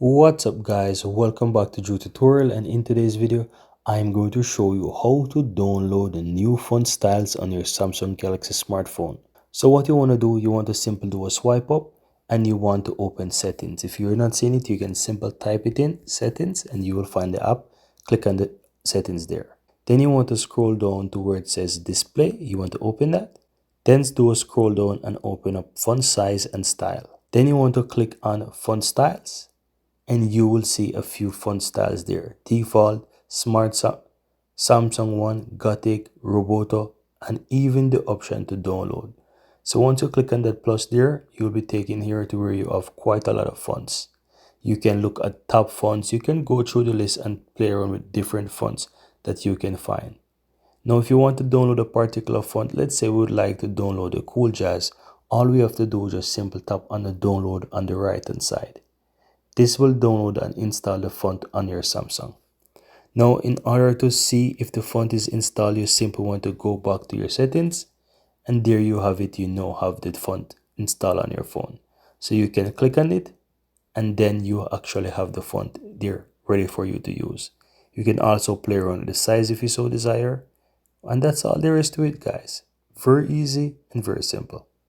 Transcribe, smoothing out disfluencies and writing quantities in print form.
What's up guys, welcome back to Drew Tutorial, and in today's video I'm going to show you how to download the new font styles on your Samsung Galaxy smartphone. So what you want to do, you want to simply do a swipe up and you want to open settings. If you're not seeing it, you can simply type it in settings and you will find the app. Click on the settings there. Then you want to scroll down to where it says display. You want to open that. Then do a scroll down and open up font size and style. Then you want to click on font styles and you will see a few font styles there: default, Samsung One, Gothic, Roboto, and even the option to download. So once you click on that plus there, you'll be taken here to where you have quite a lot of fonts. You can look at top fonts. You can go through the list and play around with different fonts that you can find. Now if you want to download a particular font, let's say we would like to download a Cool Jazz, all we have to do is just simply tap on the download on the right hand side. This will download and install the font on your Samsung. Now, in order to see if the font is installed, you simply want to go back to your settings, and there you have it. You now have the font installed on your phone. So you can click on it, and then you actually have the font there ready for you to use. You can also play around with the size if you so desire. And that's all there is to it, guys. Very easy and very simple.